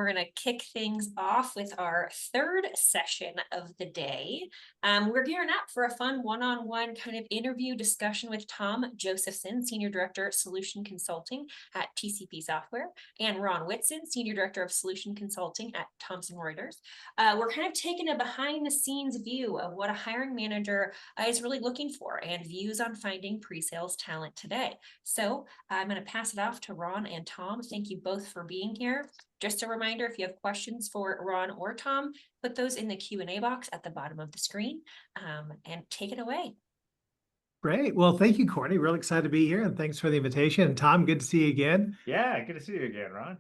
we're going to kick things off with our third session of the day. We're gearing up for a fun one-on-one kind of interview discussion with Tom Josephson, Senior Director of Solution Consulting at TCP Software, and Ron Whitson, Senior Director of Solution Consulting at Thomson Reuters. We're kind of taking a behind-the-scenes view of what a hiring manager is really looking for and views on finding pre-sales talent today. So I'm going to pass it off to Ron and Tom. Thank you both for being here. Just a reminder, if you have questions for Ron or Tom, put those in the Q&A box at the bottom of the screen, and take it away. Great. Well, thank you, Courtney. Really excited to be here, and thanks for the invitation. And Tom, good to see you again. Yeah, good to see you again, Ron.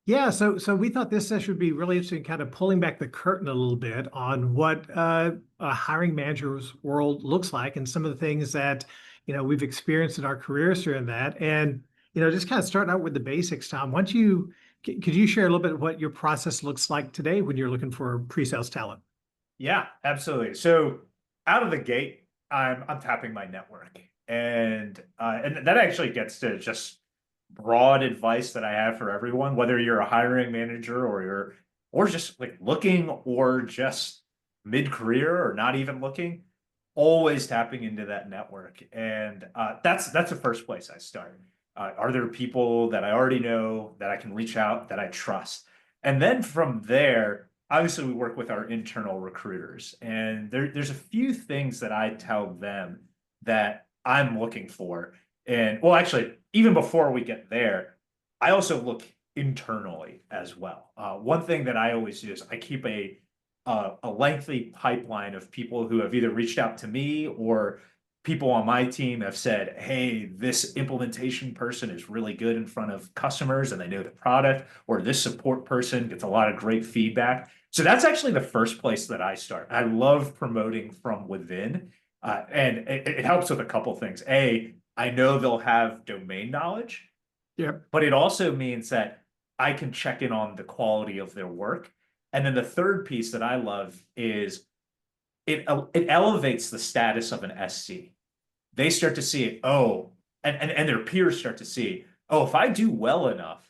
Yeah, so we thought this session would be really interesting, kind of pulling back the curtain a little bit on what a hiring manager's world looks like and some of the things that, we've experienced in our careers during that. And, just kind of starting out with the basics, Tom, could you share a little bit of what your process looks like today when you're looking for pre-sales talent? Yeah, absolutely. So out of the gate, I'm tapping my network, and that actually gets to just broad advice that I have for everyone, whether you're a hiring manager or just like looking or just mid-career or not even looking, always tapping into that network. And that's the first place I start. Are there people that I already know that I can reach out, that I trust? And then from there, obviously we work with our internal recruiters, and there's a few things that I tell them that I'm looking for. And well, actually, even before we get there, I also look internally as well. One thing that I always do is I keep a lengthy pipeline of people who have either reached out to me or people on my team have said, hey, this implementation person is really good in front of customers and they know the product, or this support person gets a lot of great feedback. So that's actually the first place that I start. I love promoting from within, and it helps with a couple things. I know they'll have domain knowledge, but it also means that I can check in on the quality of their work. And then the third piece that I love is it elevates the status of an SC. They start to see it, and their peers start to see, if I do well enough,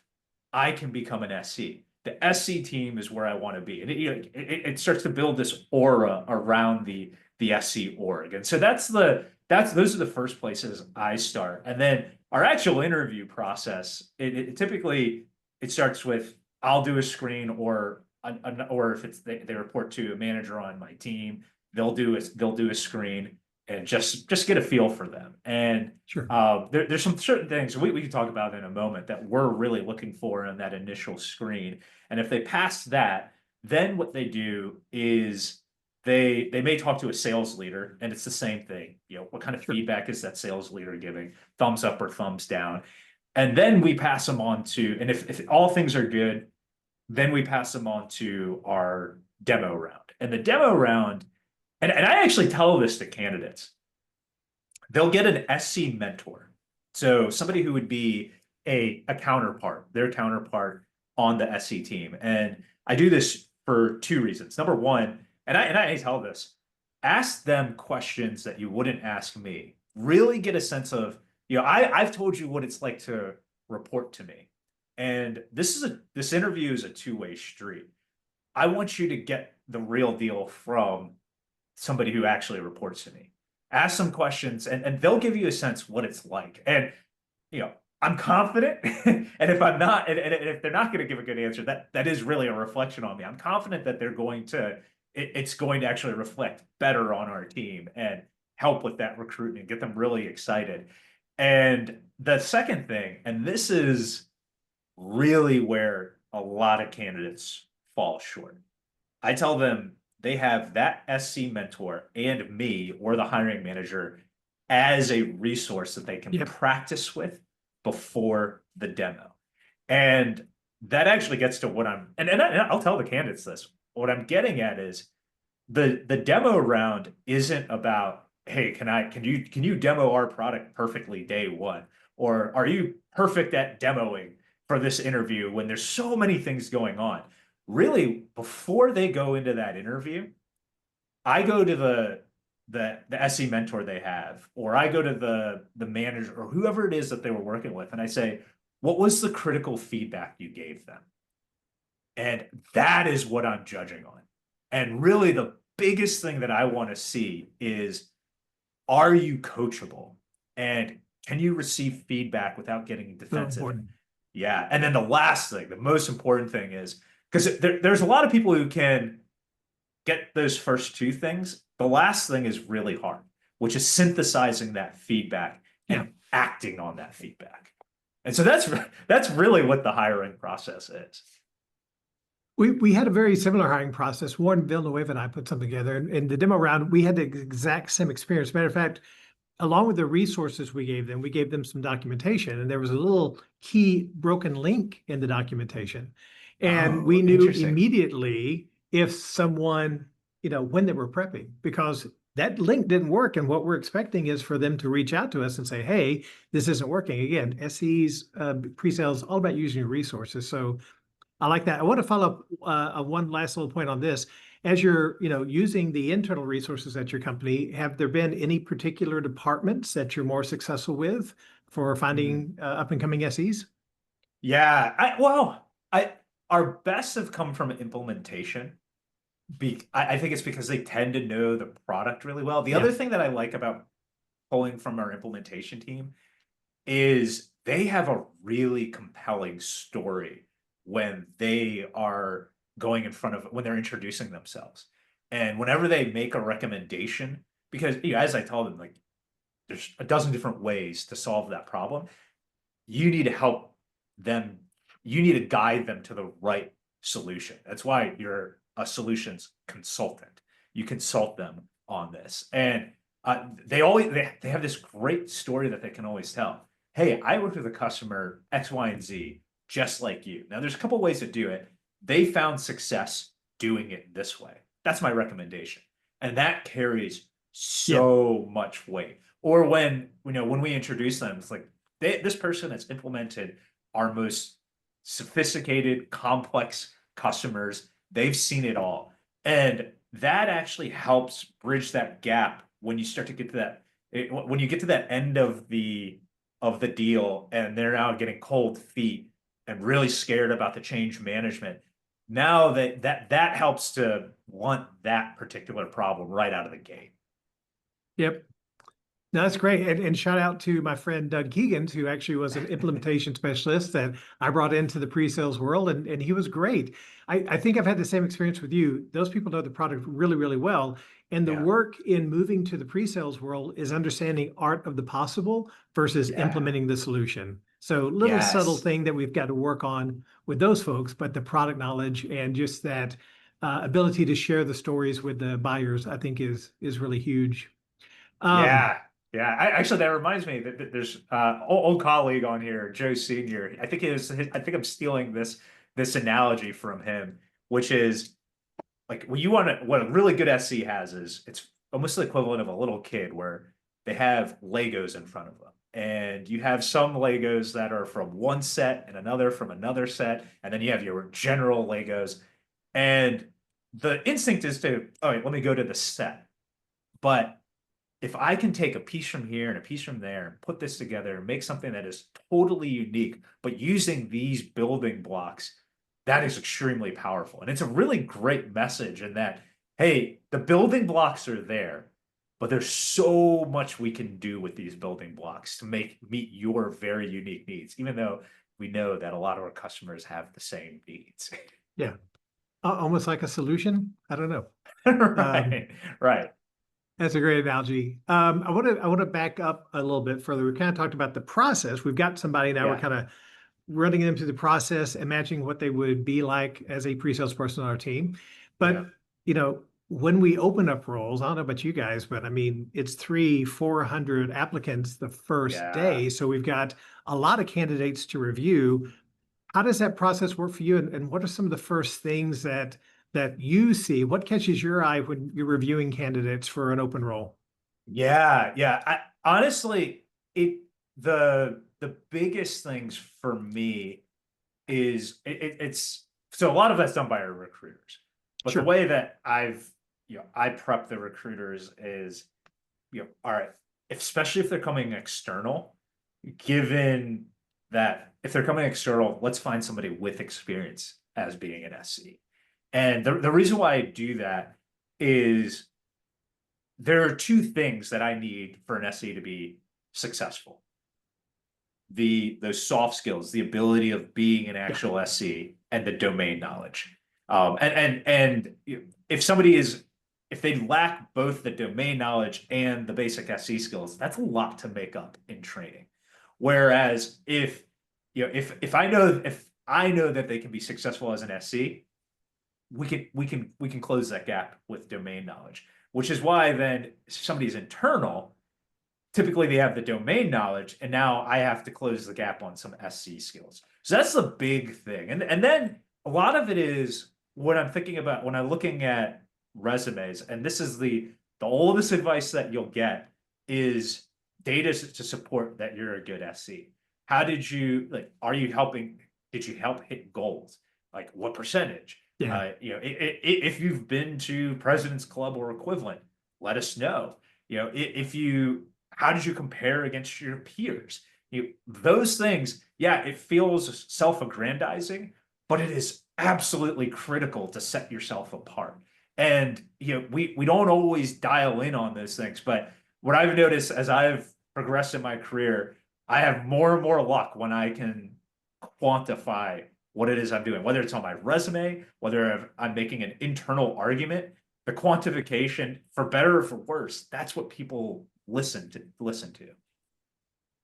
I can become an SC. The SC team is where I want to be. And it starts to build this aura around the SC org. And so those are the first places I start. And then our actual interview process, typically it starts with, I'll do a screen, or if it's they report to a manager on my team, they'll do a screen and just get a feel for them. And sure. There's some certain things we can talk about in a moment that we're really looking for in that initial screen. And if they pass that, then what they do is they may talk to a sales leader, and it's the same thing. What kind of feedback is that sales leader giving? Thumbs up or thumbs down? And then we pass them on to, and if all things are good, then we pass them on to our demo round. And the demo round, and I actually tell this to candidates, they'll get an SC mentor. So somebody who would be a counterpart, their counterpart on the SC team. And I do this for two reasons. Number one, and I tell this, ask them questions that you wouldn't ask me. Really get a sense of, I've told you what it's like to report to me. And this interview is a two-way street. I want you to get the real deal from somebody who actually reports to me. Ask some questions, and they'll give you a sense what it's like. And I'm confident, and if I'm not, and if they're not going to give a good answer, that is really a reflection on me. I'm confident that it's going to actually reflect better on our team and help with that recruitment, get them really excited. And the second thing, and this is really where a lot of candidates fall short, I tell them they have that SC mentor and me, or the hiring manager, as a resource that they can practice with before the demo. And that actually gets to what and I'll tell the candidates this. What I'm getting at is the demo round isn't about, hey, can you demo our product perfectly day one? Or are you perfect at demoing for this interview, when there's so many things going on? Really, before they go into that interview, I go to the SE mentor they have, or I go to the manager or whoever it is that they were working with, and I say, what was the critical feedback you gave them? And that is what I'm judging on. And really the biggest thing that I want to see is, are you coachable? And can you receive feedback without getting So defensive? important. Yeah. And then the last thing, the most important thing is, because there's a lot of people who can get those first two things. The last thing is really hard, which is synthesizing that feedback Yeah. and acting on that feedback. And so that's really what the hiring process is. We had a very similar hiring process. Warren Villanueva and I put something together. And in the demo round, we had the exact same experience. Matter of fact, along with the resources we gave them some documentation. And there was a little key broken link in the documentation. And we Oh, knew interesting. immediately if someone, when they were prepping, because that link didn't work. And what we're expecting is for them to reach out to us and say, hey, this isn't working. Again, SEs, pre-sales, all about using your resources. So I like that. I want to follow up one last little point on this. As you're, using the internal resources at your company, have there been any particular departments that you're more successful with for finding up and coming SEs? Yeah. Our best have come from implementation. I think it's because they tend to know the product really well. The Yeah. other thing that I like about pulling from our implementation team is they have a really compelling story when they are going in front of when they're introducing themselves. And whenever they make a recommendation, because as I told them, like there's a dozen different ways to solve that problem. You need to help them, you need to guide them to the right solution. That's why you're a solutions consultant. You consult them on this. And they have this great story that they can always tell. Hey, I worked with a customer X, Y, and Z just like you. Now there's a couple ways to do it. They found success doing it this way. That's my recommendation. And that carries Yeah. so much weight. Or when we introduce them, it's like this person has implemented our most sophisticated, complex customers. They've seen it all. And that actually helps bridge that gap when you start to get to when you get to that end of the deal and they're now getting cold feet and really scared about the change management. Now that helps to blunt that particular problem right out of the gate. Yep. No, that's great. And shout out to my friend Doug Keegan, who actually was an implementation specialist that I brought into the pre-sales world, and he was great. I think I've had the same experience with you. Those people know the product really, really well. And the Yeah. work in moving to the pre-sales world is understanding art of the possible versus Yeah. implementing the solution. So little subtle Yes. thing that we've got to work on with those folks, but the product knowledge and just that ability to share the stories with the buyers, I think is really huge. Yeah. Yeah. Actually, that reminds me that there's old colleague on here, Joe Senior. I think I think I'm stealing this analogy from him, which is like what a really good SC has is it's almost the equivalent of a little kid where they have Legos in front of them. And you have some Legos that are from one set and another from another set, and then you have your general Legos. And the instinct is to, all right, let me go to the set. But if I can take a piece from here and a piece from there and put this together and make something that is totally unique, but using these building blocks, that is extremely powerful. And it's a really great message in that, hey, the building blocks are there, but there's so much we can do with these building blocks to meet your very unique needs, even though we know that a lot of our customers have the same needs. Yeah. Almost like a solution. I don't know. Right, right. That's a great analogy. I want to back up a little bit further. We kind of talked about the process. We've got somebody now. We're Yeah. kind of running them through the process, imagining what they would be like as a pre-sales person on our team. But when we open up roles, I don't know about you guys, but I mean, it's 300-400 applicants the first Yeah. day, so we've got a lot of candidates to review. How does that process work for you? And what are some of the first things that you see? What catches your eye when you're reviewing candidates for an open role? Yeah, yeah. Honestly, the biggest things for me is it's so a lot of that's done by our recruiters. But the Sure. way that I prep the recruiters is, all right, especially if they're coming external, given that if they're coming external, let's find somebody with experience as being an SC. And the reason why I do that is there are two things that I need for an SE to be successful. Those soft skills, the ability of being an actual SE, and the domain knowledge. And if they lack both the domain knowledge and the basic SE skills, that's a lot to make up in training. Whereas if I know that they can be successful as an SE, we can close that gap with domain knowledge, which is why then if somebody's internal, typically they have the domain knowledge, and now I have to close the gap on some SC skills. So that's the big thing. And then a lot of it is what I'm thinking about when I'm looking at resumes, and this is the oldest advice that you'll get is data to support that you're a good SC. How did you, like, did you help hit goals? Like, what percentage? Yeah. If you've been to President's Club or equivalent, let us know. How did you compare against your peers? Those things, yeah, it feels self-aggrandizing, but it is absolutely critical to set yourself apart. And we don't always dial in on those things, but what I've noticed as I've progressed in my career, I have more and more luck when I can quantify what it is I'm doing, whether it's on my resume, whether I'm making an internal argument. The quantification, for better or for worse, that's what people listen to.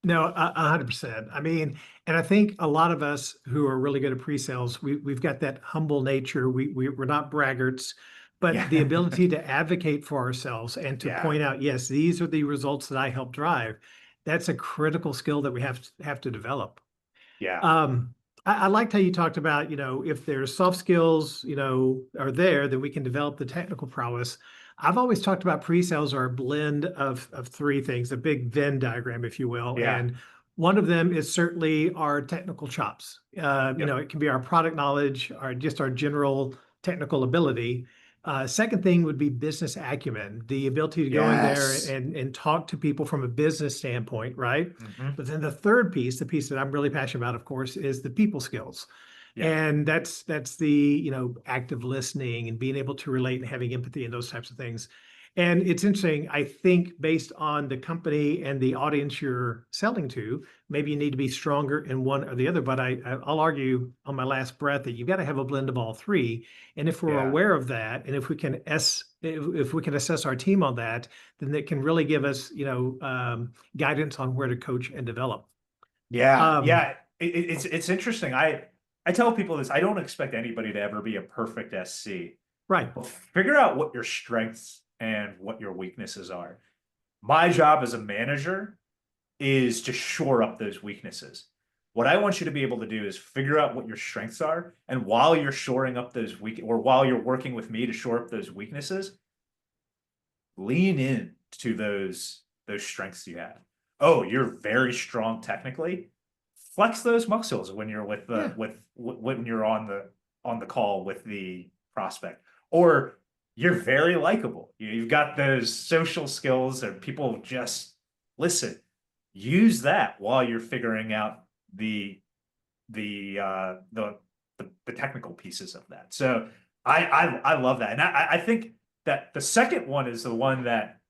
No, 100%. I mean, and I think a lot of us who are really good at pre-sales, we've got that humble nature. We're not braggarts, but the ability to advocate for ourselves and to point out, yes, these are the results that I help drive. That's a critical skill that we have to develop. Yeah. I liked how you talked about, if there's soft skills, are there, then we can develop the technical prowess. I've always talked about pre-sales are a blend of three things, a big Venn diagram, if you will. Yeah. And one of them is certainly our technical chops. It can be our product knowledge, just our general technical ability. Second thing would be business acumen, the ability to go in there and talk to people from a business standpoint, right? But then the third piece, the piece that I'm really passionate about, of course, is the people skills. And that's the active listening and being able to relate and having empathy and those types of things. And it's interesting, I think based on the company and the audience you're selling to, maybe you need to be stronger in one or the other, but I'll argue on my last breath that you've got to have a blend of all three. And if we're aware of that, and if we can assess our team on that, then it can really give us, guidance on where to coach and develop. It's interesting. I tell people this, I don't expect anybody to ever be a perfect SC. Right. Well, figure out what your strengths and what your weaknesses are. My job as a manager is to shore up those weaknesses. What I want you to be able to do is figure out what your strengths are, and while you're shoring up those while you're working with me to shore up those weaknesses, lean in to those strengths you have. Oh, you're very strong technically. Flex those muscles when you're when you're on the call with the prospect. Or you're very likable. You've got those social skills and people just listen. Use that while you're figuring out the technical pieces of that. So I love that. And I think that the second one is the one that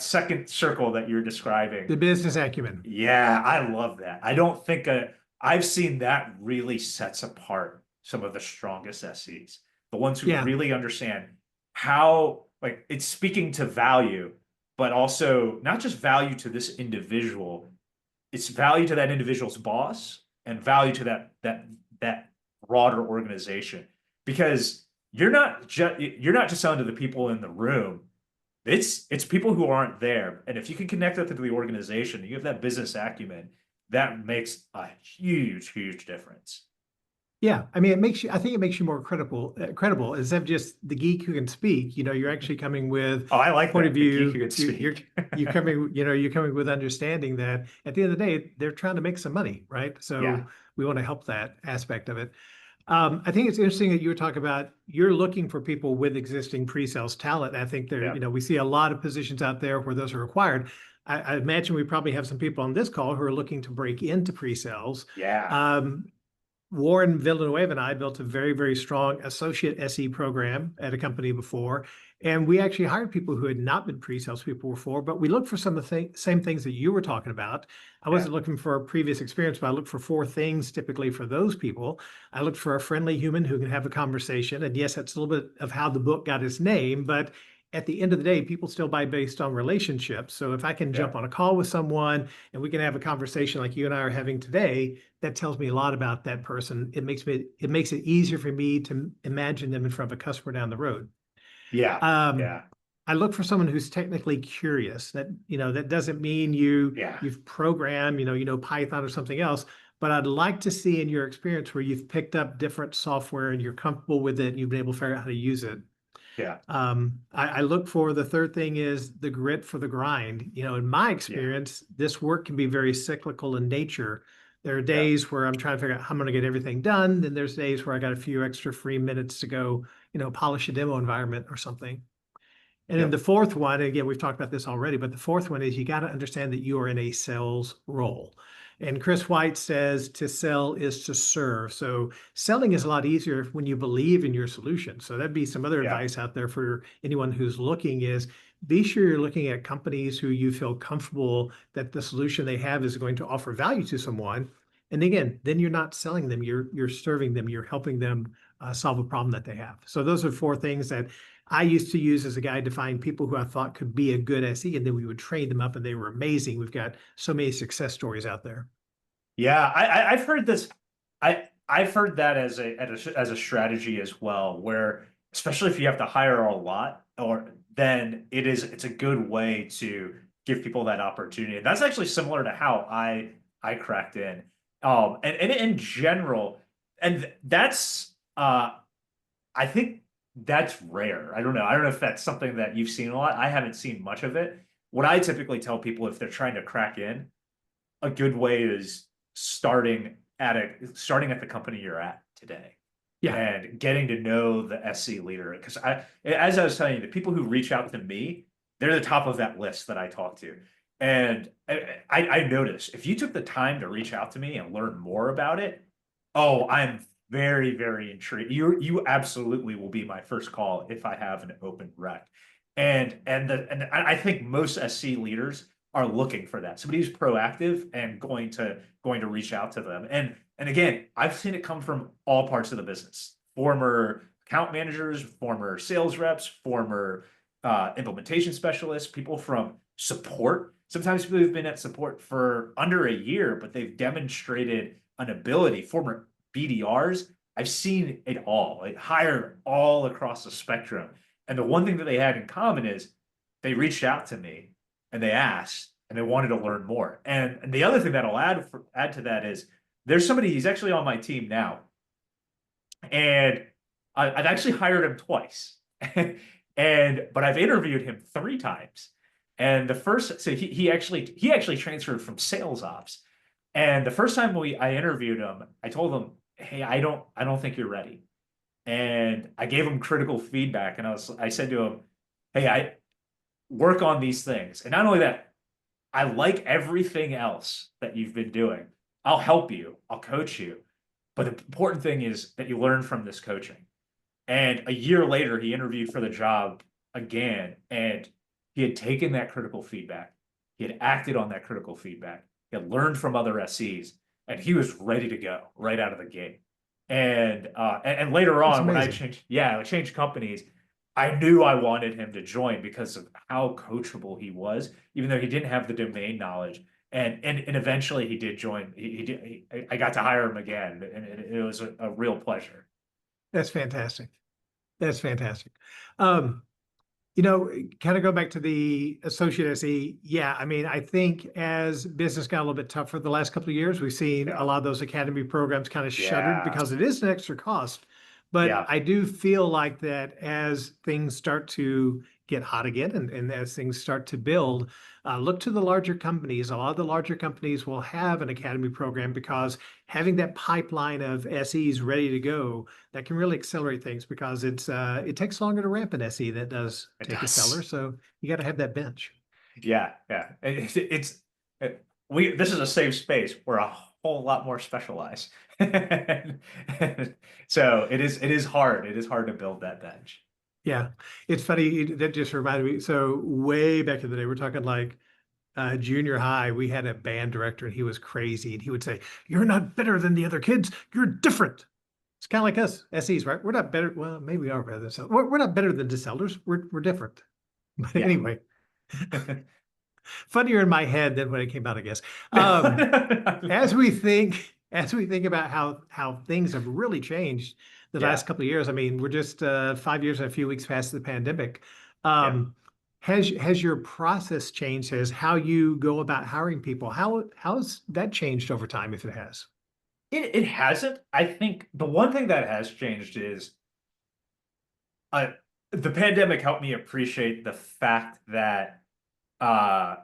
second circle that you're describing. The business acumen. Yeah, I love that. I don't think I've seen that really sets apart some of the strongest SEs. The ones who really understand how, like, it's speaking to value, but also not just value to this individual, it's value to that individual's boss and value to that broader organization. Because you're not just selling to the people in the room. It's people who aren't there. And if you can connect that to the organization, you have that business acumen, that makes a huge difference. Yeah, I mean, I think it makes you more credible instead of just the geek who can speak. You're actually coming with I like point that, of view. the geek who can speak. You're coming with understanding that at the end of the day, they're trying to make some money, right? So we want to help that aspect of it. I think it's interesting that you were talking about you're looking for people with existing pre-sales talent. I think we see a lot of positions out there where those are required. I imagine we probably have some people on this call who are looking to break into pre-sales. Warren Villanueva and I built a very, very strong associate SE program at a company before. And we actually hired people who had not been pre-sales people before, but we looked for some of the same things that you were talking about. I Yeah. wasn't looking for a previous experience, but I looked for 4 things typically for those people. I looked for a friendly human who can have a conversation. And yes, that's a little bit of how the book got its name, but at the end of the day, people still buy based on relationships. So if I can jump Yeah. on a call with someone and we can have a conversation like you and I are having today, that tells me a lot about that person. It makes it easier for me to imagine them in front of a customer down the road. Yeah. Um, Yeah. I look for someone who's technically curious. That doesn't mean Yeah. you've programmed, Python or something else. But I'd like to see in your experience where you've picked up different software and you're comfortable with it and you've been able to figure out how to use it. Yeah. I look for the third thing is the grit for the grind. In my Yeah. experience, this work can be very cyclical in nature. There are Yeah. days where I'm trying to figure out how I'm going to get everything done. Then there's days where I got a few extra free minutes to go, polish a demo environment or something. And then Yep. the fourth one, and again, we've talked about this already, but the fourth one is you got to understand that you are in a sales role. And Chris White says to sell is to serve. So selling is a lot easier when you believe in your solution. So that'd be some other Yeah. advice out there for anyone who's looking is be sure you're looking at companies who you feel comfortable that the solution they have is going to offer value to someone. And again, then you're not selling them, you're serving them, you're helping them solve a problem that they have. So those are 4 things that I used to use as a guide to find people who I thought could be a good SE, and then we would train them up, and they were amazing. We've got so many success stories out there. Yeah, I've heard this. I've heard that as a strategy as well, where especially if you have to hire a lot, or then it's a good way to give people that opportunity. And that's actually similar to how I cracked in. And in general, and that's I think that's rare. I don't know. I don't know if that's something that you've seen a lot. I haven't seen much of it. What I typically tell people if they're trying to crack in, a good way is starting at the company you're at today. Yeah. And getting to know the SC leader. Because as I was telling you, the people who reach out to me, they're the top of that list that I talk to. And I noticed if you took the time to reach out to me and learn more about it, oh, I'm very, very intrigued. You absolutely will be my first call if I have an open rec. And I think most SC leaders are looking for that. Somebody who's proactive and going to reach out to them. And again, I've seen it come from all parts of the business. Former account managers, former sales reps, former implementation specialists, people from support. Sometimes people who've been at support for under a year, but they've demonstrated an ability. Former BDRs, I've seen it all. Like hired all across the spectrum. And the one thing that they had in common is they reached out to me and they asked and they wanted to learn more. And the other thing that I'll add to that is there's somebody, he's actually on my team now. And I've actually hired him twice. But I've interviewed him 3 times. And the first, so he actually transferred from sales ops. And the first time I interviewed him, I told him, hey, I don't think you're ready. And I gave him critical feedback. And I said to him, hey, I work on these things. And not only that, I like everything else that you've been doing. I'll help you. I'll coach you. But the important thing is that you learn from this coaching. And a year later, he interviewed for the job again. And he had taken that critical feedback. He had acted on that critical feedback. He had learned from other SEs. And he was ready to go right out of the gate. And later on, when I changed companies, I knew I wanted him to join because of how coachable he was, even though he didn't have the domain knowledge. And eventually he did join. I got to hire him again, and it was a real pleasure. That's fantastic. That's fantastic. Kind of go back to the associate SE. Yeah, I mean, I think as business got a little bit tougher the last couple of years, we've seen a lot of those academy programs kind of shuttered because it is an extra cost. But I do feel like that as things start to get hot again and as things start to build, look to the larger companies. A lot of the larger companies will have an academy program because having that pipeline of SEs ready to go, that can really accelerate things because it takes longer to ramp an SE than it does take a seller. So you got to have that bench. Yeah. This is a safe space where whole lot more specialized. So it is hard. It is hard to build that bench. Yeah, it's funny. That just reminded me. So way back in the day, we're talking like junior high, we had a band director and he was crazy. And he would say, "You're not better than the other kids. You're different." It's kind of like us, SEs, right? We're not better. Well, maybe we are better than some. We're not better than dissellers. We're different. But Yeah. anyway, funnier in my head than when it came out, I guess. Um, as we think about how things have really changed the Yeah. last couple of years. I mean, we're just 5 years and a few weeks past the pandemic. Yeah. Has your process changed as how you go about hiring people? How's that changed over time, if it has? It hasn't. I think the one thing that has changed is uh, the pandemic helped me appreciate the fact that uh,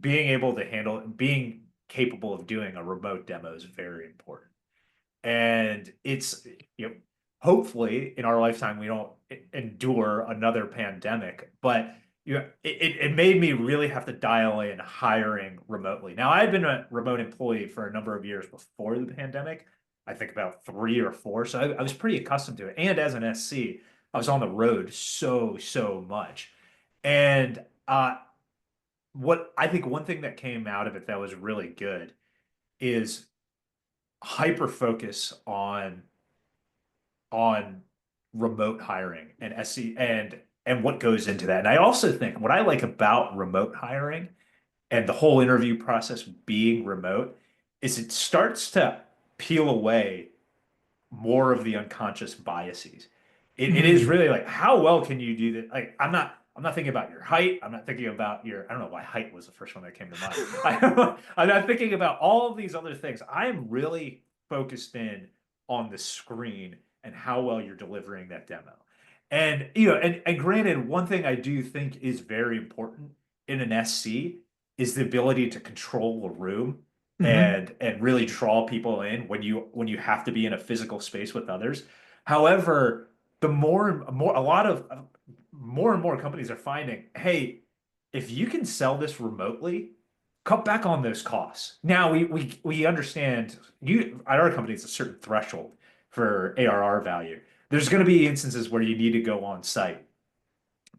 being capable of doing a remote demo is very important. And it's, hopefully in our lifetime we don't endure another pandemic, but it made me really have to dial in hiring remotely. Now, I've been a remote employee for a number of years before the pandemic. I think about 3 or 4. So I was pretty accustomed to it. And as an SC, I was on the road so much. And what I think one thing that came out of it that was really good is hyper focus on remote hiring and SC and what goes into that. And I also think what I like about remote hiring and the whole interview process being remote is it starts to peel away more of the unconscious biases. It is Mm, really like, how well can you do that? Like, I'm not thinking about your height. I'm not thinking about your, I don't know why height was the first one that came to mind. I'm not thinking about all of these other things. I am really focused in on the screen and how well you're delivering that demo. And and granted, one thing I do think is very important in an SC is the ability to control a room mhm, and really draw people in when you have to be in a physical space with others. However, the more and more a lot of more and more companies are finding, hey, if you can sell this remotely, cut back on those costs. Now we understand you at our company it's a certain threshold for ARR value. There's going to be instances where you need to go on site.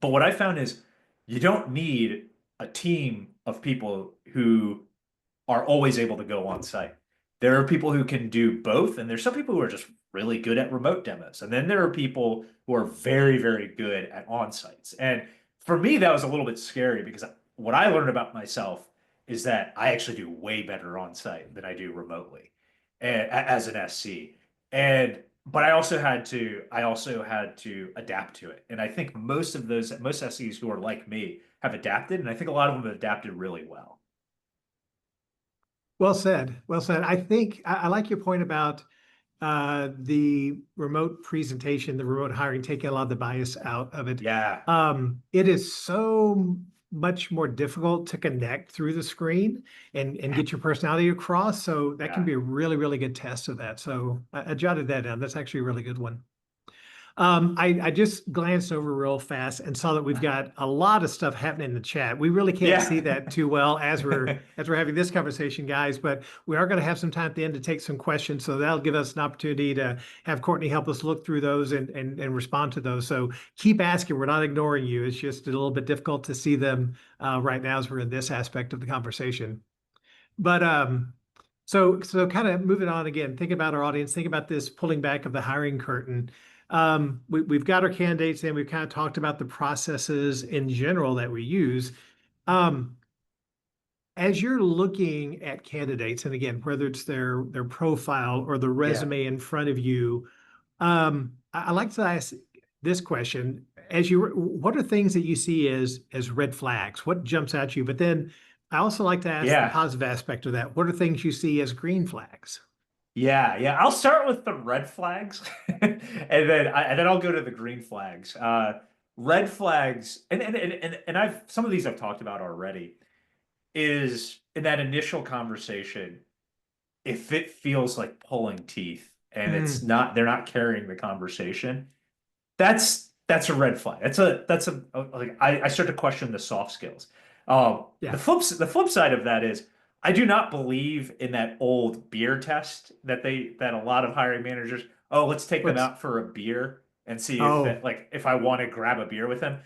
But what I found is you don't need a team of people who are always able to go on site. There are people who can do both, and there's some people who are just really good at remote demos. And then there are people who are very good at on sites. And for me, that was a little bit scary because what I learned about myself is that I actually do way better on site than I do remotely as an SC. And but I also had to adapt to it. And I think most SCs who are like me have adapted, and I think a lot of them have adapted really well. well said. Well said. I think I like your point about the remote presentation, the remote hiring, taking a lot of the bias out of it. Yeah. It is so much more difficult to connect through the screen and get your personality across. So that can Yeah. be a really good test of that. So I jotted that down. That's actually a really good one. I just glanced over real fast and saw that we've got a lot of stuff happening in the chat. We really can't see Yeah. that too well as we're having this conversation, guys, but we are going to have some time at the end to take some questions. So that'll give us an opportunity to have Courtney help us look through those and respond to those. So keep asking. We're not ignoring you. It's just a little bit difficult to see them right now as we're in this aspect of the conversation. But so kind of moving on again, think about our audience, think about this pulling back of the hiring curtain. We've got our candidates and we've kind of talked about the processes in general that we use. Um, as you're looking at candidates, and again, whether it's their profile or the Yeah. resume in front of you, I like to ask this question: what are things that you see as red flags? What jumps at you? But then I also like to ask the Yeah. positive aspect of that. What are things you see as green flags? Yeah. I'll start with the red flags, and then I'll go to the green flags. Red flags, and I've some of these I've talked about already. Is in that initial conversation, if it feels like pulling teeth and Mm, they're not carrying the conversation, that's a red flag. That's a like I start to question the soft skills. yeah. The flip side of that is I do not believe in that old beer test that a lot of hiring managers, oh, let's take them What's out for a beer and see if oh that, like, if I want to grab a beer with them.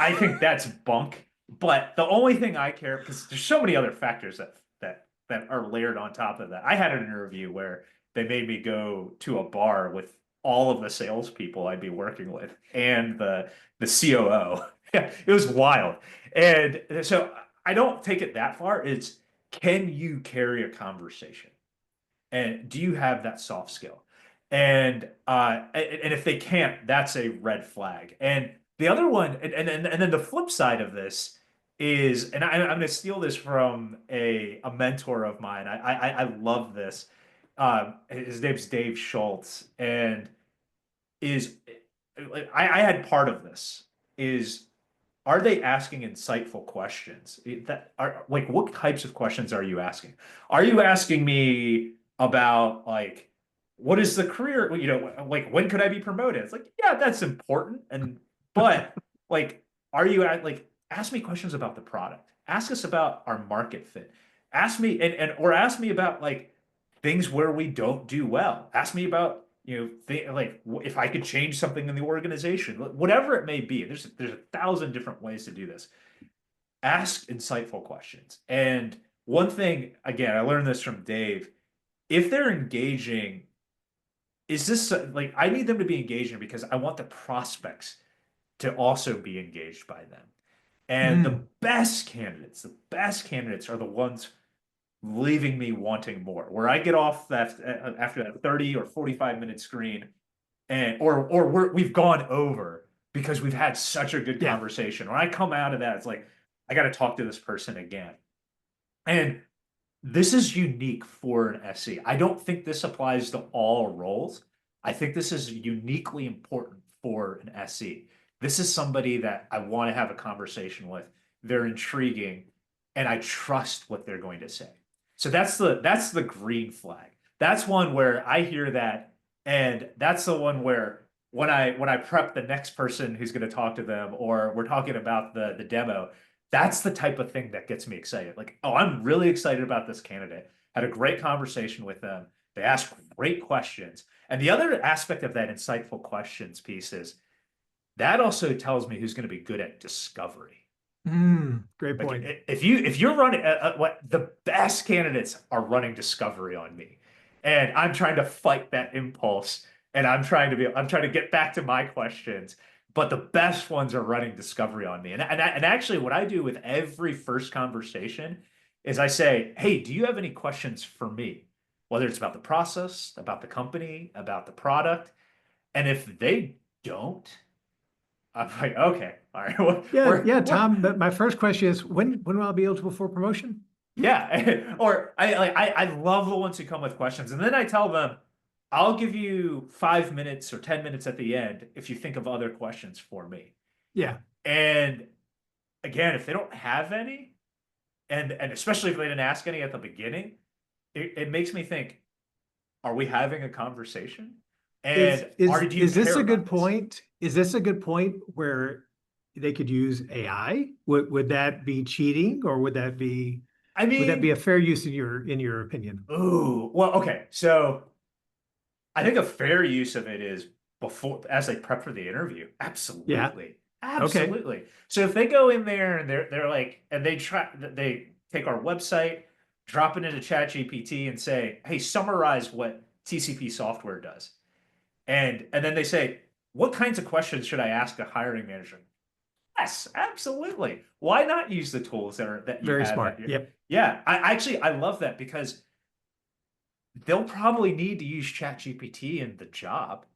I think that's bunk. But the only thing I care, because there's so many other factors that are layered on top of that. I had an interview where they made me go to a bar with all of the salespeople I'd be working with and the COO. Yeah, it was wild. And so I don't take it that far. It's, can you carry a conversation? And do you have that soft skill? And if they can't, that's a red flag. And the other one, and then the flip side of this is, and I'm going to steal this from a mentor of mine. I love this. His name's Dave Schultz, and is I had part of this is, are they asking insightful questions? That are, like, what types of questions are you asking? Are you asking me about, like, what is the career, like, when could I be promoted? It's like, yeah, that's important. But like, are you like, ask me questions about the product. Ask us about our market fit. Ask me or ask me about, like, things where we don't do well. Ask me about, like, if I could change something in the organization, whatever it may be. There's a thousand different ways to do this. Ask insightful questions. And one thing, again, I learned this from Dave. If they're engaging, is this like, I need them to be engaging because I want the prospects to also be engaged by them. And mm, the best candidates are the ones leaving me wanting more. Where I get off that after that 30 or 45-minute screen, and we've gone over because we've had such a good yeah. conversation. When I come out of that, it's like, I got to talk to this person again. And this is unique for an SE. I don't think this applies to all roles. I think this is uniquely important for an SE. This is somebody that I want to have a conversation with. They're intriguing, and I trust what they're going to say. So that's the green flag. That's one where I hear that, and that's the one where when I prep the next person who's going to talk to them, or we're talking about the demo, that's the type of thing that gets me excited. Like, oh, I'm really excited about this candidate. Had a great conversation with them. They asked great questions. And the other aspect of that insightful questions piece is that also tells me who's going to be good at discovery. Great Like, point. if you're running, what the best candidates are running discovery on me, and I'm trying to fight that impulse, and I'm trying to get back to my questions, but the best ones are running discovery on me. And actually, what I do with every first conversation is I say, hey, do you have any questions for me? Whether it's about the process, about the company, about the product, and if they don't, I'm like, okay, all right, Yeah, yeah, what Tom. But my first question is, when will I be eligible for promotion? Yeah, or I love the ones who come with questions, and then I tell them, I'll give you 5 minutes or 10 minutes at the end if you think of other questions for me. Yeah, And again, if they don't have any, and especially if they didn't ask any at the beginning, it makes me think, are we having a conversation? is And is do you is this care a about good this? point? Is this a good point where they could use AI? Would that be cheating, or I would that be a mean, fair use in your opinion? ooh, well, okay, so I think a fair use of it is before, as they prep for the interview. Yeah. Absolutely. Okay. Absolutely. So if they go in there and they're like, and they take our website, drop it into ChatGPT and say, hey, summarize what TCP software does. And then they say, what kinds of questions should I ask a hiring manager? Yes, absolutely. Why not use the tools that you Very have smart. at your, Yep. yeah, I love that because they'll probably need to use ChatGPT in the job.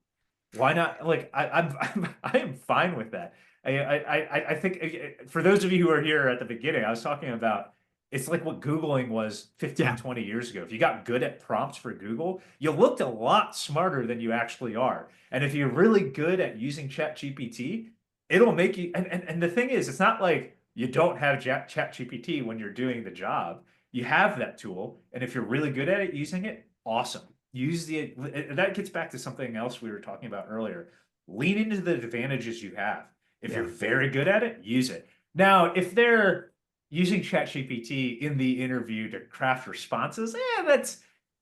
Why not? Like, I am fine with that. I think, for those of you who are here at the beginning, I was talking about, it's like what Googling was 15, Yeah. 20 years ago. If you got good at prompts for Google, you looked a lot smarter than you actually are. And if you're really good at using ChatGPT, it'll make you, and the thing is, it's not like you don't have ChatGPT when you're doing the job. You have that tool, and if you're really good at it, using it, awesome. Use the, that gets back to something else we were talking about earlier. Lean into the advantages you have. If you're Yeah. very good at it, use it. Now, if they're using ChatGPT in the interview to craft responses,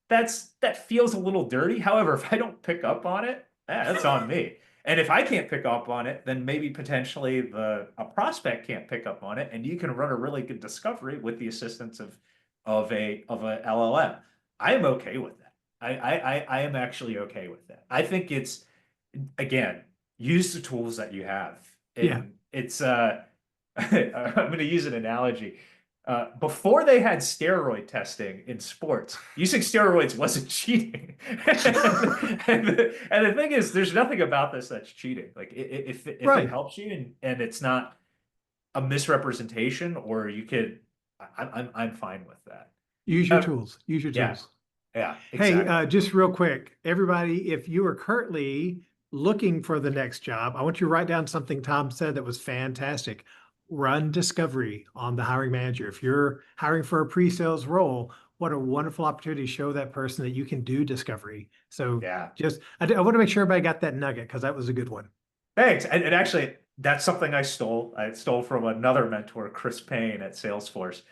that feels a little dirty. However, if I don't pick up on it, that's on me. And if I can't pick up on it, then maybe potentially a prospect can't pick up on it, and you can run a really good discovery with the assistance of a LLM. I am okay with that. I am actually okay with that. I think it's, again, use the tools that you have. Yeah. And it's I'm going to use an analogy. Before they had steroid testing in sports, using steroids wasn't cheating. And the thing is, there's nothing about this that's cheating. Like if Right. it helps you and it's not a misrepresentation, or you could, I'm fine with that. Use your tools. Use your Yeah, tools. yeah, Hey, exactly. just real quick, everybody, if you are currently looking for the next job, I want you to write down something Tom said that was fantastic. Run discovery on the hiring manager. If you're hiring for a pre-sales role, what a wonderful opportunity to show that person that you can do discovery. So Yeah. just, I want to make sure everybody got that nugget because that was a good one. Thanks. And actually, that's something I stole. I stole from another mentor, Chris Payne at Salesforce.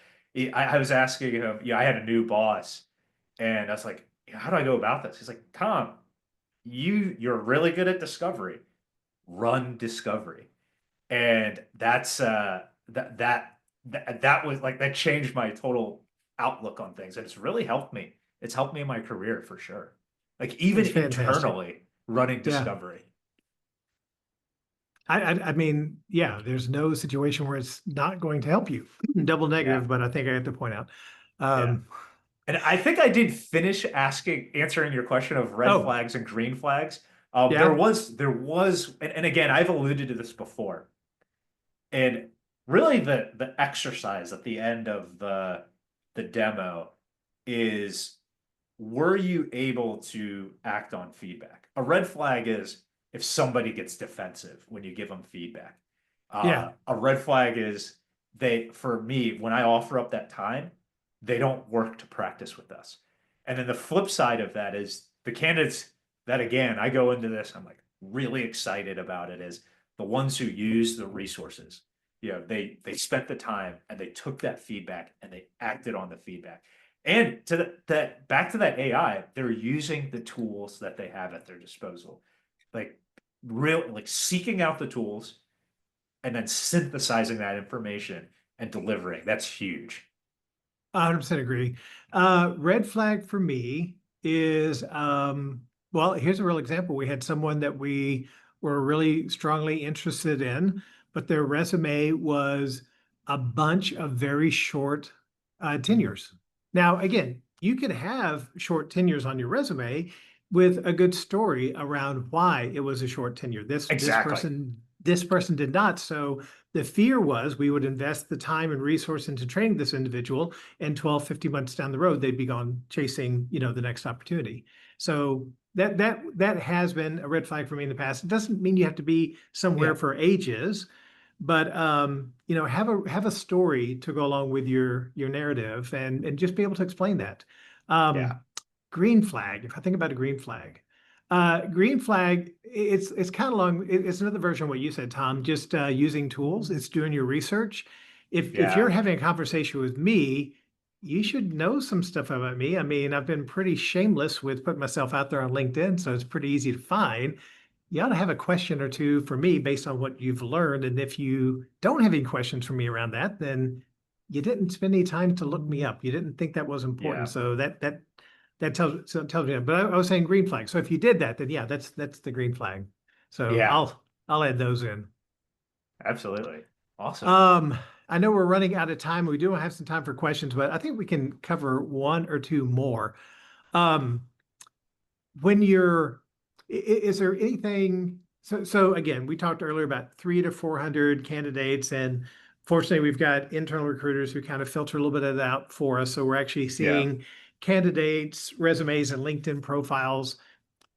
I was asking him, I had a new boss, and I was like, how do I go about this? He's like, Tom, you're really good at discovery. Run discovery. And that's that was like, that changed my total outlook on things. And it's really helped me. It's helped me in my career for sure. Like even That's fantastic. internally running Yeah. discovery. I mean, yeah, there's no situation where it's not going to help you. Double Yeah. negative, but I think I have to point out. Yeah. And I think I did finish answering your question of red Oh, flags and green flags. yeah, And again, I've alluded to this before. And really the exercise at the end of the demo is, were you able to act on feedback? A red flag is if somebody gets defensive when you give them feedback. yeah, A red flag is for me, when I offer up that time, they don't work to practice with us. And then the flip side of that is the candidates that, again, I go into this, I'm like really excited about it, is the ones who use the resources. They spent the time and they took that feedback and they acted on the feedback. And that back to that AI, they're using the tools that they have at their disposal, like like seeking out the tools and then synthesizing that information and delivering. That's huge. 100% agree. Red flag for me is, well, here's a real example. We had someone that we were really strongly interested in, but their resume was a bunch of very short tenures. Now, again, you could have short tenures on your resume with a good story around why it was a short tenure. Exactly. This person did not. So the fear was we would invest the time and resource into training this individual, and 12, 50 months down the road, they'd be gone chasing, the next opportunity. So that has been a red flag for me in the past. It doesn't mean you have to be somewhere Yeah. for ages, but have a story to go along with your narrative, and just be able to explain that. Yeah. Green flag. If I think about a green flag, it's kind of long. It's another version of what you said, Tom. Just using tools. It's doing your research. If you're Yeah. having a conversation with me, you should know some stuff about me. I mean, I've been pretty shameless with putting myself out there on LinkedIn, so it's pretty easy to find. You ought to have a question or two for me based on what you've learned. And if you don't have any questions for me around that, then you didn't spend any time to look me up. You didn't think that was important. Yeah. So that tells me that. But I was saying green flag. So if you did that, then yeah, that's the green flag. So Yeah. I'll add those in. Absolutely. Awesome. Um, I know we're running out of time. We do have some time for questions, but I think we can cover one or two more. Um, when you're, is there anything? So again, we talked earlier about 300 to 400 candidates, and fortunately, we've got internal recruiters who kind of filter a little bit of that out for us. So we're actually Yeah. seeing candidates, resumes, and LinkedIn profiles.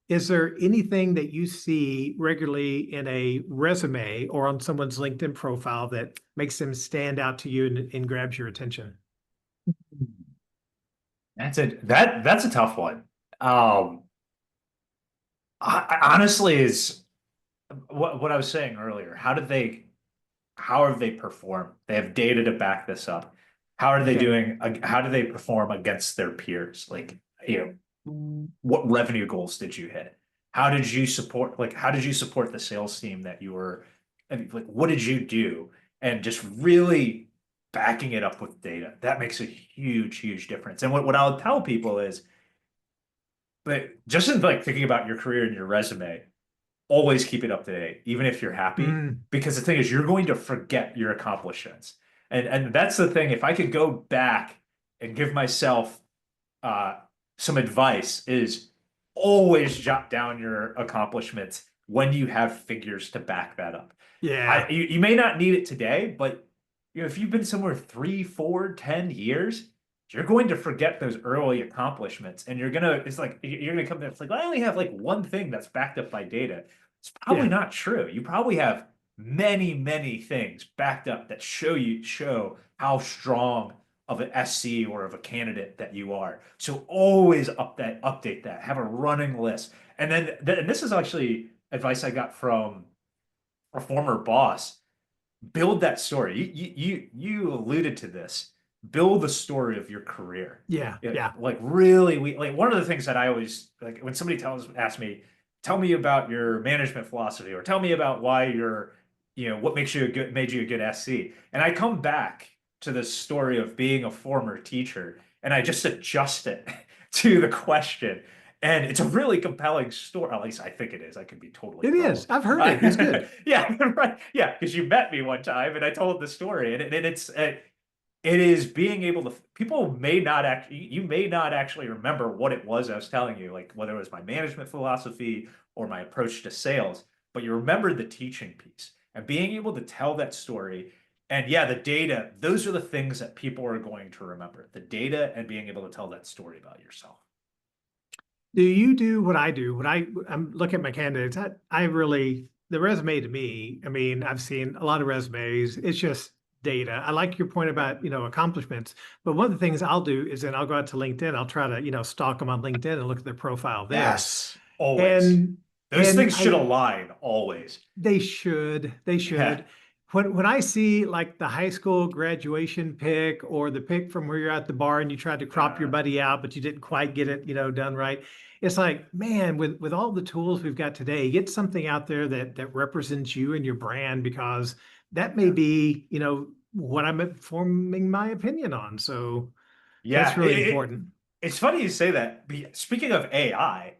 Is there anything that you see regularly in a resume or on someone's LinkedIn profile that makes them stand out to you and grabs your attention? That's a tough one. Honestly, is what I was saying earlier. how have they performed? They have data to back this up. How are they Okay. doing? How do they perform against their peers? Like, what revenue goals did you hit? How did you support, like, how did you support the sales team that you were, I mean, like, what did you do? And just really backing it up with data. That makes a huge, huge difference. And what I'll tell people is, but just in like thinking about your career and your resume, always keep it up to date, even if you're happy. Mm, Because the thing is, you're going to forget your accomplishments. And that's the thing. If I could go back and give myself uh, some advice, is always jot down your accomplishments when you have figures to back that up. yeah. You may not need it today, but if you've been somewhere 3, 4, 10 years, you're going to forget those early accomplishments, and it's like you're gonna come there. It's like, well, I only have like one thing that's backed up by data. It's probably Yeah. not true. You probably have many, many things backed up that show how strong of an SC or of a candidate that you are. So always update that. Have a running list, and then and this is actually advice I got from a former boss. Build that story. You alluded to this. Build the story of your career. Yeah. Yeah. Like really, we like one of the things that I always like when somebody asks me, tell me about your management philosophy, or tell me about why you're, what makes you made you a good SC. And I come back to the story of being a former teacher, and I just adjust it to the question. And it's a really compelling story. At least I think it is. I could be totally It wrong. is. I've heard it. It's good. Yeah, right. Yeah, because you met me one time and I told the story, and it is being able to. People may not actually. You may not actually remember what it was I was telling you, like whether it was my management philosophy or my approach to sales, but you remember the teaching piece and being able to tell that story. And yeah, the data. Those are the things that people are going to remember: the data and being able to tell that story about yourself. Do you do what I do? When I'm looking at my candidates, I really, the resume to me, I mean, I've seen a lot of resumes. It's just data. I like your point Yeah. about, accomplishments. But one of the things I'll do is then I'll go out to LinkedIn. I'll try to, stalk them on LinkedIn and look at their profile there. Yes, always. And Those and things should I align always. they should. They Yeah. should. When I see like the high school graduation pic or the pic from where you're at the bar and you tried to crop your Yeah. buddy out, but you didn't quite get it, done right. It's like, man, with all the tools we've got today, get something out there that represents you and your brand, because that may Yeah. be, what I'm forming my opinion on. So that's Yeah. really important. It's funny you say that. Speaking of AI,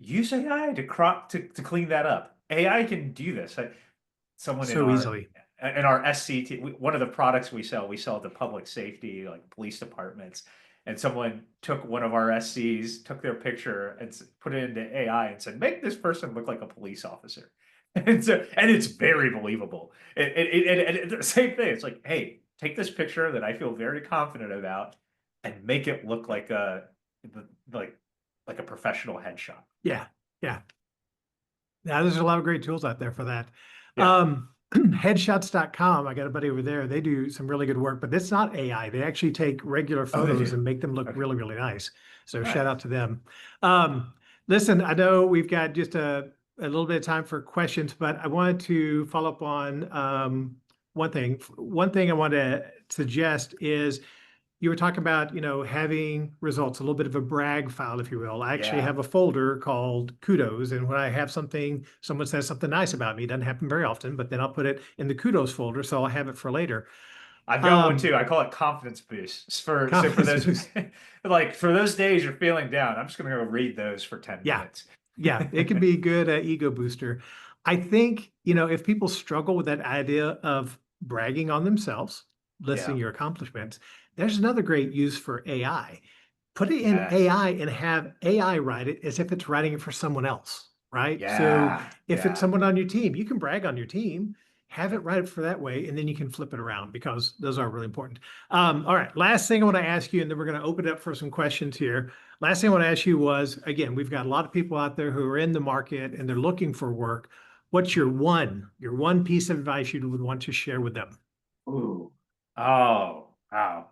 use AI to to clean that up. AI can do this. Someone So easily. in our SCT, one of the products we sell to public safety, like police departments, and someone took one of our SCs, took their picture, and put it into AI and said, "Make this person look like a police officer." And it's very believable. The same thing. It's like, hey, take this picture that I feel very confident about, and make it look like like like a professional headshot. Yeah. Yeah. Yeah, there's a lot of great tools out there for that. Yeah. Headshots.com, I got a buddy over there. They do some really good work, but it's not AI. They actually take regular Oh, they photos do. and make them look Okay. really, really nice. So All right. shout out to them. Listen, I know we've got just a little bit of time for questions, but I wanted to follow up on one thing. One thing I want to suggest is you were talking about, having results, a little bit of a brag file, if you will. I actually Yeah. have a folder called kudos. And when I have something, someone says something nice about me, it doesn't happen very often, but then I'll put it in the kudos folder. So I'll have it for later. I've got one Um, too. I call it confidence boosts for confidence those boost. like for those days you're feeling down. I'm just gonna go read those for 10 Yeah. minutes. Yeah. It can be a good ego booster. I think, if people struggle with that idea of bragging on themselves, listing Yeah. your accomplishments, there's another great use for AI. Put it in Yes. AI and have AI write it as if it's writing it for someone else, right? So Yeah. if it's Yeah. someone on your team, you can brag on your team, have it write it for that way, and then you can flip it around, because those are really important. All right, last thing I want to ask you, and then we're going to open it up for some questions here. Last thing I want to ask you was, again, we've got a lot of people out there who are in the market and they're looking for work. What's your one piece of advice you would want to share with them? Ooh. Oh, wow.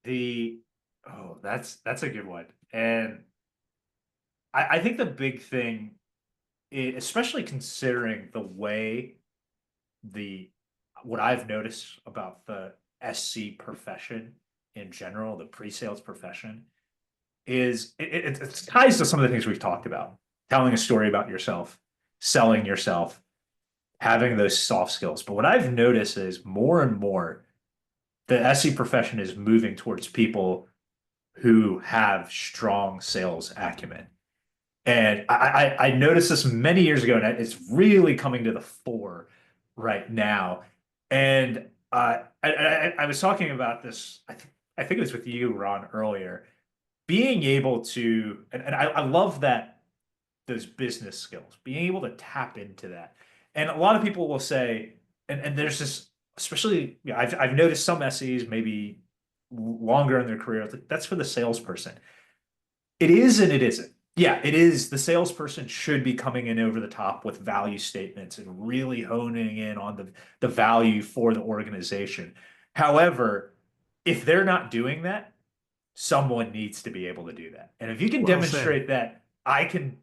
The that's a good one. And I think the big thing especially considering the way what I've noticed about the SC profession in general, the pre-sales profession, is it ties to some of the things we've talked about. Telling a story about yourself, selling yourself, having those soft skills. But what I've noticed is more and more the SC profession is moving towards people who have strong sales acumen. And I noticed this many years ago, and it's really coming to the fore right now. And I was talking about this, I think it was with you, Ron, earlier. Being able to, and I love that, those business skills, being able to tap into that. And a lot of people will say, and there's this, especially, I've noticed some SEs maybe longer in their career, that's for the salesperson. It is and it isn't. Yeah, it is. The salesperson should be coming in over the top with value statements and really honing in on the value for the organization. However, if they're not doing that, someone needs to be able to do that. And if you can demonstrate that I can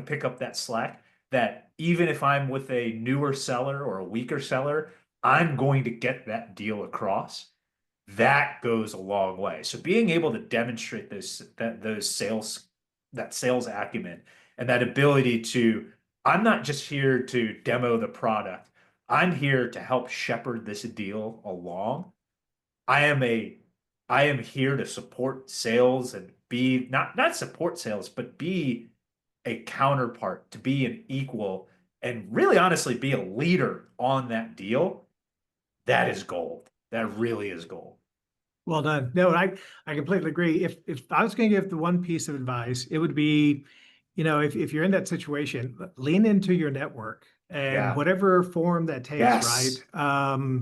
pick up that slack, that even if I'm with a newer seller or a weaker seller, I'm going to get that deal across. That goes a long way. So being able to demonstrate that sales acumen and that ability to, I'm not just here to demo the product. I'm here to help shepherd this deal along. I am here to support sales and be not support sales, but be a counterpart, to be an equal, and really honestly be a leader on that deal. That is gold. That really is gold. Well done. No, I completely agree. If I was going to give the one piece of advice, it would be, if you're in that situation, lean into your network and whatever form that takes, right?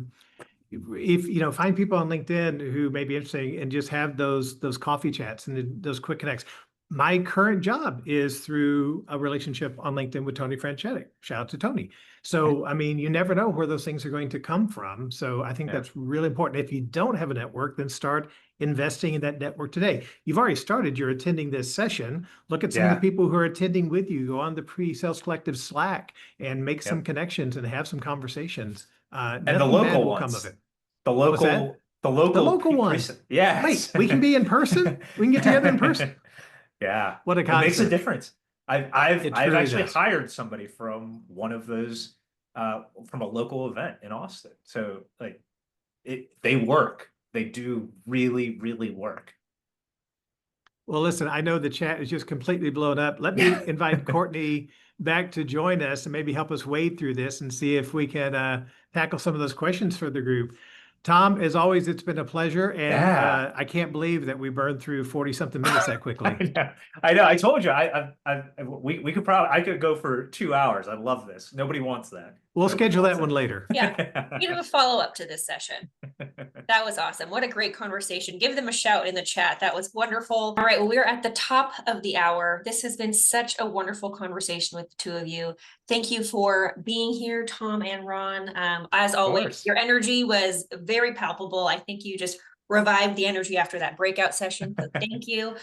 If find people on LinkedIn who may be interesting and just have those coffee chats and those quick connects. My current job is through a relationship on LinkedIn with Tony Franchetti. Shout out to Tony. So, I mean, you never know where those things are going to come from. So I think that's really important. If you don't have a network, then start investing in that network today. You've already started. You're attending this session. Look at some of the people who are attending with you. Go on the Pre-Sales Collective Slack and make some connections and have some conversations. And the local ones. Come of it. The local ones. Yes. Wait, we can be in person? We can get together in person? Yeah. What a concept. It makes a difference. I've actually hired somebody from one of those from a local event in Austin. So like they work. They do really, really work. Well, listen, I know the chat is just completely blown up. Let me invite Courtney back to join us and maybe help us wade through this and see if we can tackle some of those questions for the group. Tom, as always, it's been a pleasure, and I can't believe that we burned through 40-something minutes that quickly. I know. I told you. We could probably. I could go for 2 hours. I love this. Nobody wants that. We'll schedule that one later. Yeah, we have a follow-up to this session. That was awesome. What a great conversation. Give them a shout in the chat. That was wonderful. All right, well, we're at the top of the hour. This has been such a wonderful conversation with the two of you. Thank you for being here, Tom and Ron. As always, your energy was very palpable. I think you just revived the energy after that breakout session. So thank you.